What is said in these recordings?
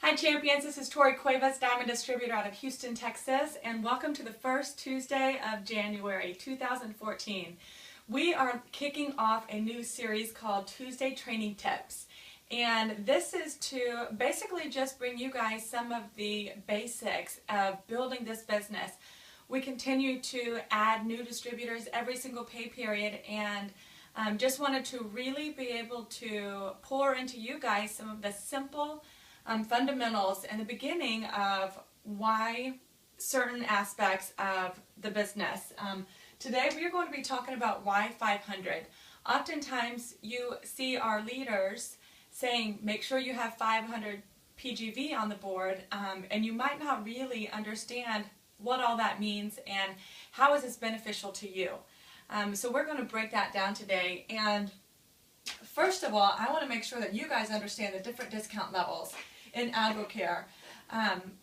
Hi champions, this is Tori Cuevas, Diamond Distributor out of Houston, Texas, and welcome to the first Tuesday of January 2014. We are kicking off a new series called Tuesday Training Tips, and this is to basically just bring you guys some of the basics of building this business. We continue to add new distributors every single pay period, and just wanted to really be able to pour into you guys some of the simple fundamentals and the beginning of why certain aspects of the business. Today we are going to be talking about why 500. Oftentimes you see our leaders saying make sure you have 500 PGV on the board, and you might not really understand what all that means and how is this beneficial to you. So we're going to break that down today, and first of all I want to make sure that you guys understand the different discount levels in AdvoCare.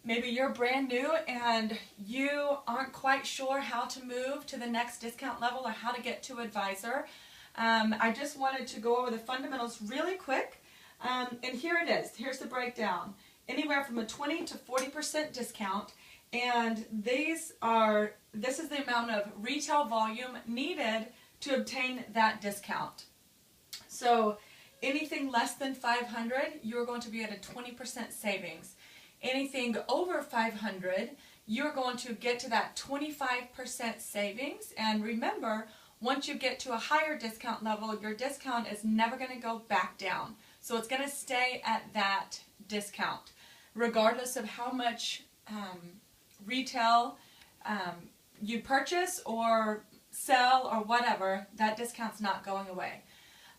Maybe you're brand new and you aren't quite sure how to move to the next discount level or how to get to advisor. I just wanted to go over the fundamentals really quick, and here it is. Here's the breakdown. Anywhere from a 20 to 40% discount, and this is the amount of retail volume needed to obtain that discount. So anything less than 500, you're going to be at a 20% savings. Anything over 500, you're going to get to that 25% savings. And remember, once you get to a higher discount level, your discount is never going to go back down. So it's going to stay at that discount, regardless of how much retail you purchase or sell or whatever. That discount's not going away.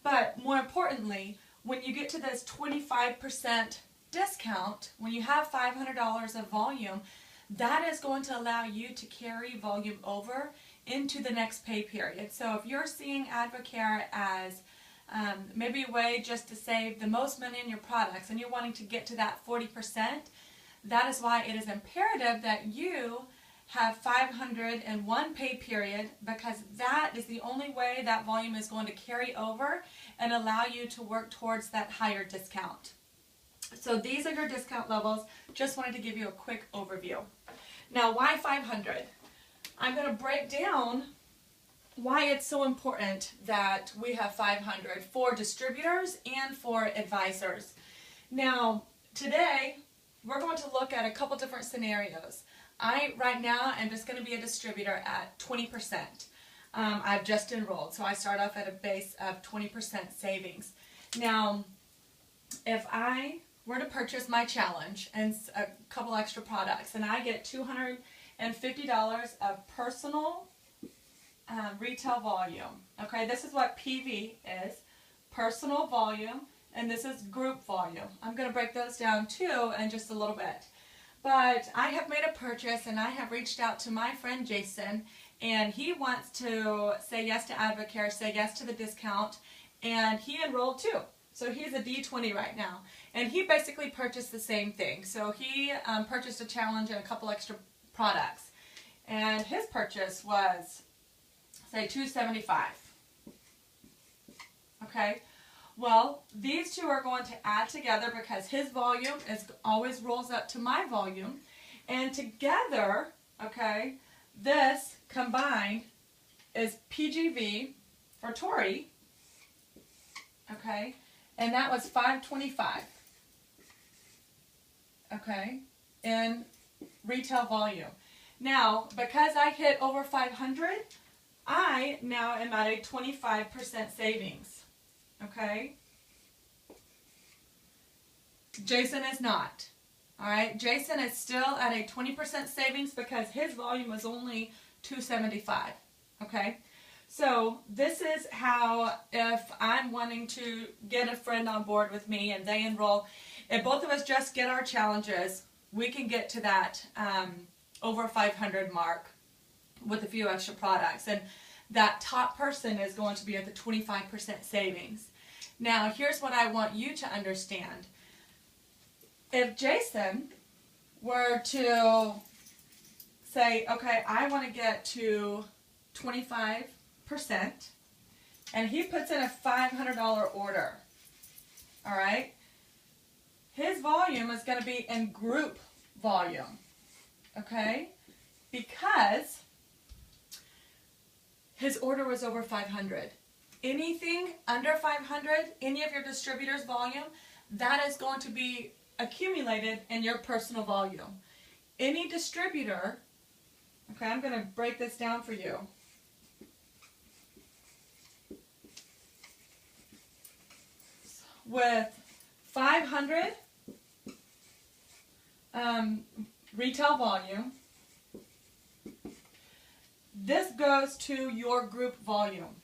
But more importantly, when you get to this 25% discount, when you have $500 of volume, that is going to allow you to carry volume over into the next pay period. So if you're seeing AdvoCare as maybe a way just to save the most money in your products and you're wanting to get to that 40%, that is why it is imperative that you have 501 pay period, because that is the only way that volume is going to carry over and allow you to work towards that higher discount. So these are your discount levels. Just wanted to give you a quick overview. Now, why 500? I'm going to break down why it's so important that we have 500 for distributors and for advisors. Now, today we're going to look at a couple different scenarios. Right now, I'm just going to be a distributor at 20%. I've just enrolled, so I start off at a base of 20% savings. Now, if I were to purchase my challenge and a couple extra products, and I get $250 of personal retail volume. Okay, this is what PV is, personal volume, and this is group volume. I'm going to break those down too in just a little bit. But I have made a purchase and I have reached out to my friend Jason, and he wants to say yes to AdvoCare, say yes to the discount, and he enrolled too. So he's a D20 right now, and he basically purchased the same thing. So he purchased a challenge and a couple extra products, and his purchase was, say, $275. Okay. Well, these two are going to add together because his volume always rolls up to my volume, and together, okay, this combined is PGV for Tori, okay, and that was $525, okay, in retail volume. Now, because I hit over 500, I now am at a 25% savings. Okay? Jason is not. Alright? Jason is still at a 20% savings because his volume was only $275. Okay? So this is how, if I'm wanting to get a friend on board with me and they enroll, if both of us just get our challenges, we can get to that over 500 mark with a few extra products. And that top person is going to be at the 25% savings. Now, here's what I want you to understand. If Jason were to say, okay, I want to get to 25%, and he puts in a $500 order, all right? his volume is going to be in group volume, okay? Because his order was over 500. Anything under 500, any of your distributor's volume, that is going to be accumulated in your personal volume. Any distributor, okay, I'm going to break this down for you. With 500 retail volume, this goes to your group volume.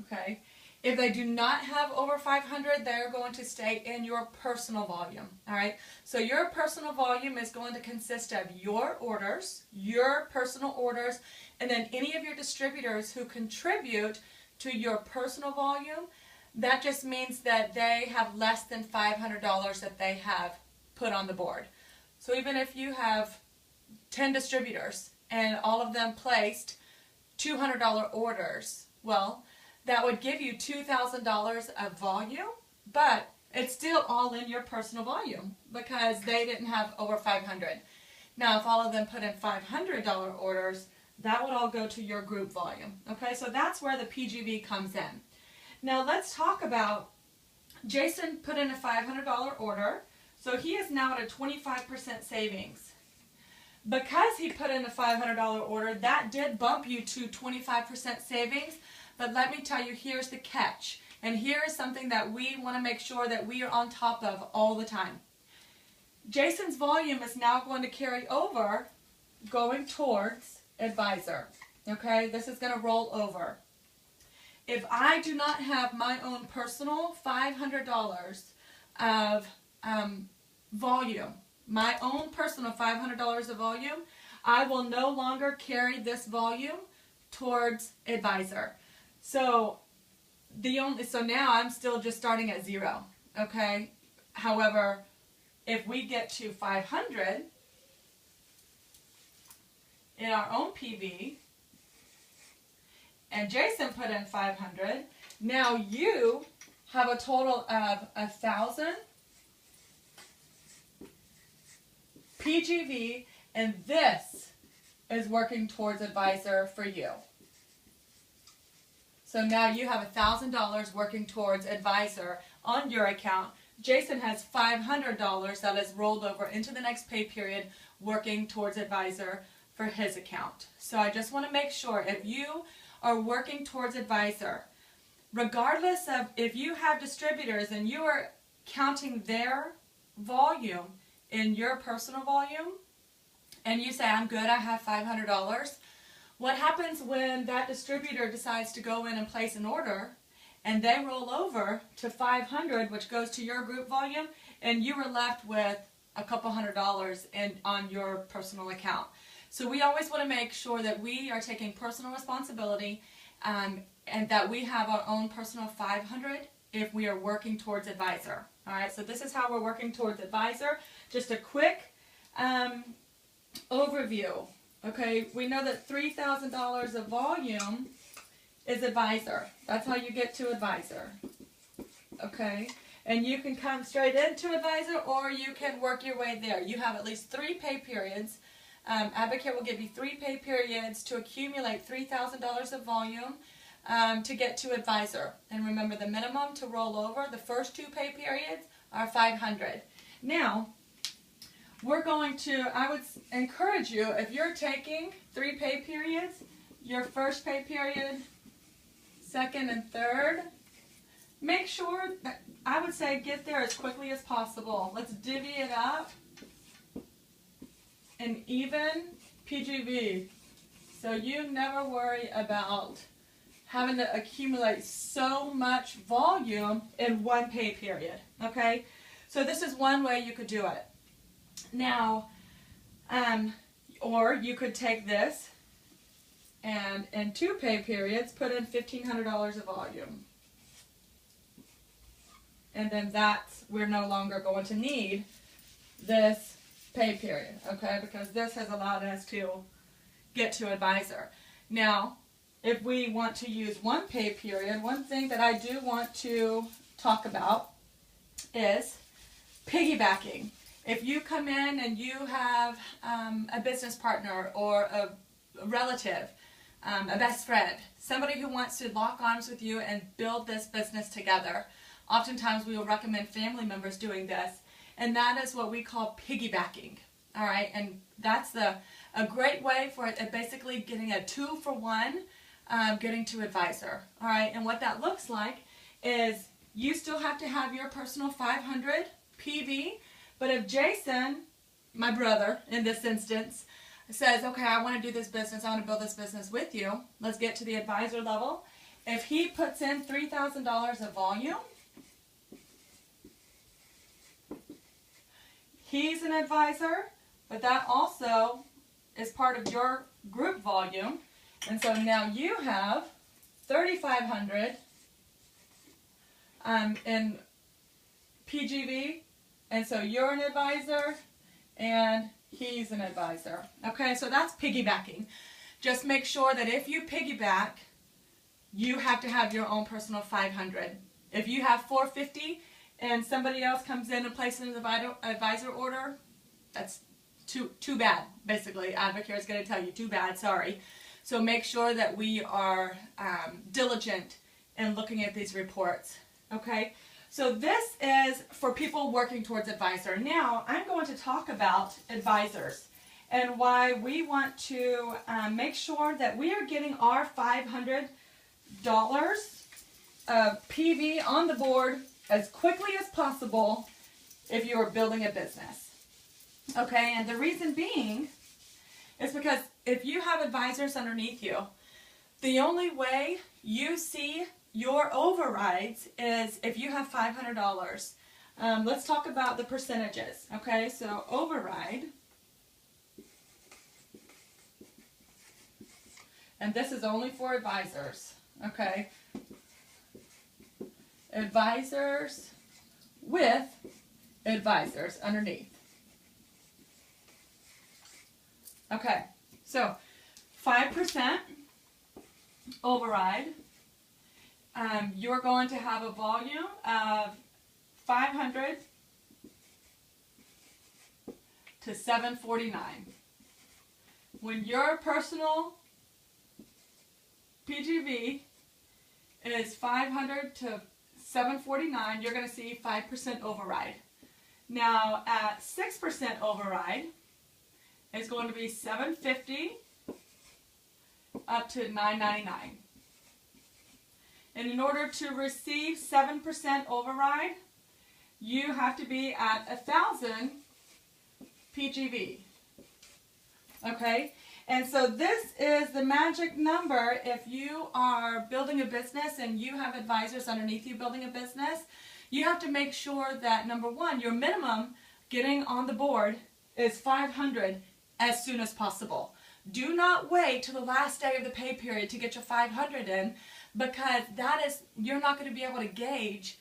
Okay. If they do not have over 500, they're going to stay in your personal volume. All right. So your personal volume is going to consist of your orders, your personal orders, and then any of your distributors who contribute to your personal volume. That just means that they have less than $500 that they have put on the board. So even if you have 10 distributors and all of them placed $200 orders, well, that would give you $2,000 of volume, but it's still all in your personal volume because they didn't have over 500. Now, if all of them put in $500 orders, that would all go to your group volume. Okay, so that's where the PGV comes in. Now, let's talk about Jason put in a $500 order, so he is now at a 25% savings. Because he put in a $500 order, that did bump you to 25% savings. But let me tell you, here's the catch. And here is something that we want to make sure that we are on top of all the time. Jason's volume is now going to carry over going towards advisor. Okay, this is going to roll over. If I do not have my own personal $500 of volume, my own personal $500 of volume, I will no longer carry this volume towards advisor. So now I'm still just starting at 0, okay? However, if we get to 500 in our own PV, and Jason put in 500, now you have a total of 1,000 PGV, and this is working towards advisor for you. So now you have $1,000 working towards advisor on your account. Jason has $500 that is rolled over into the next pay period working towards advisor for his account. So I just want to make sure if you are working towards advisor, regardless of if you have distributors and you are counting their volume in your personal volume, and you say, I'm good, I have $500, what happens when that distributor decides to go in and place an order and they roll over to 500, which goes to your group volume, and you were left with a couple $100 on your personal account? So we always want to make sure that we are taking personal responsibility and that we have our own personal 500 if we are working towards advisor. All right, so this is how we're working towards advisor. Just a quick overview. Okay, we know that $3,000 of volume is advisor. That's how you get to advisor. Okay, and you can come straight into advisor or you can work your way there. You have at least 3 pay periods. Advocate will give you 3 pay periods to accumulate $3,000 of volume to get to advisor. And remember, the minimum to roll over, the first 2 pay periods are 500. Now, we're going to, I would encourage you, if you're taking 3 pay periods, your first pay period, second and third, make sure that, I would say, get there as quickly as possible. Let's divvy it up in even PGV. So you never worry about having to accumulate so much volume in 1 pay period. Okay? So this is one way you could do it. Now, or you could take this and in 2 pay periods put in $1,500 of volume. And then we're no longer going to need this pay period, okay? Because this has allowed us to get to advisor. Now, if we want to use 1 pay period, one thing that I do want to talk about is piggybacking. If you come in and you have a business partner or a relative, a best friend, somebody who wants to lock arms with you and build this business together, oftentimes we will recommend family members doing this, and that is what we call piggybacking. All right, and that's a great way for it, basically getting a 2-for-1, getting to advisor. All right, and what that looks like is you still have to have your personal 500 PV, but if Jason, my brother in this instance, says, okay, I want to do this business, I want to build this business with you, let's get to the advisor level. If he puts in $3,000 of volume, he's an advisor, but that also is part of your group volume. And so now you have $3,500 in PGV, and so you're an advisor and he's an advisor. Okay, so that's piggybacking. Just make sure that if you piggyback, you have to have your own personal 500. If you have 450 and somebody else comes in and places an advisor order, that's too bad, basically. Advocare is going to tell you, too bad, sorry. So make sure that we are diligent in looking at these reports. Okay, so this is for people working towards advisor. Now, I'm going to talk about advisors and why we want to make sure that we are getting our $500 of PV on the board as quickly as possible if you are building a business. Okay, and the reason being is because if you have advisors underneath you, the only way you see your overrides is if you have $500. Let's talk about the percentages. Okay, so override, and this is only for advisors. Okay, advisors with advisors underneath. Okay, so 5% override. You're going to have a volume of 500 to 749. When your personal PGV is 500 to 749, you're going to see 5% override. Now at 6% override, it's going to be 750 up to 999. And in order to receive 7% override, you have to be at 1,000 PGV. Okay? And so this is the magic number if you are building a business and you have advisors underneath you building a business. You have to make sure that, number one, your minimum getting on the board is 500 as soon as possible. Do not wait till the last day of the pay period to get your 500 in, because you're not going to be able to gauge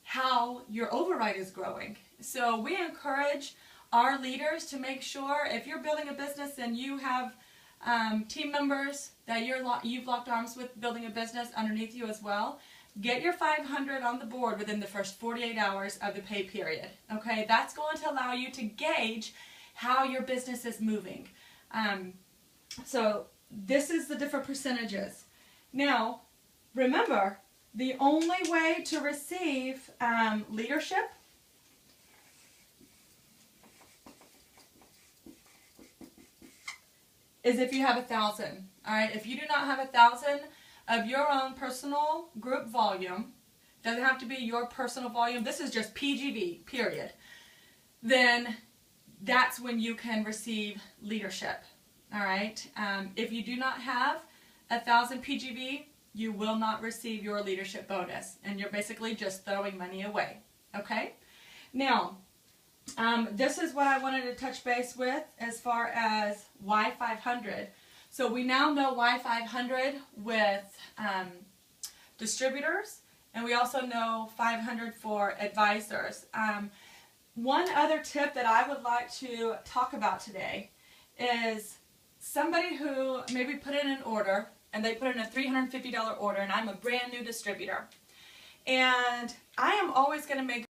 how your override is growing. So we encourage our leaders to make sure if you're building a business and you have team members that you've locked arms with building a business underneath you as well, get your 500 on the board within the first 48 hours of the pay period. Okay, that's going to allow you to gauge how your business is moving. So this is the different percentages. Now, remember, the only way to receive leadership is if you have 1,000. All right, if you do not have 1,000 of your own personal group volume, doesn't have to be your personal volume, this is just PGV, period, then that's when you can receive leadership. All right, if you do not have 1,000 PGV, you will not receive your leadership bonus, and you're basically just throwing money away. Okay, now this is what I wanted to touch base with as far as Y500. So we now know Y500 with distributors, and we also know 500 for advisors. One other tip that I would like to talk about today is somebody who maybe put in an order, and they put in a $350 order, and I'm a brand new distributor. And I am always going to make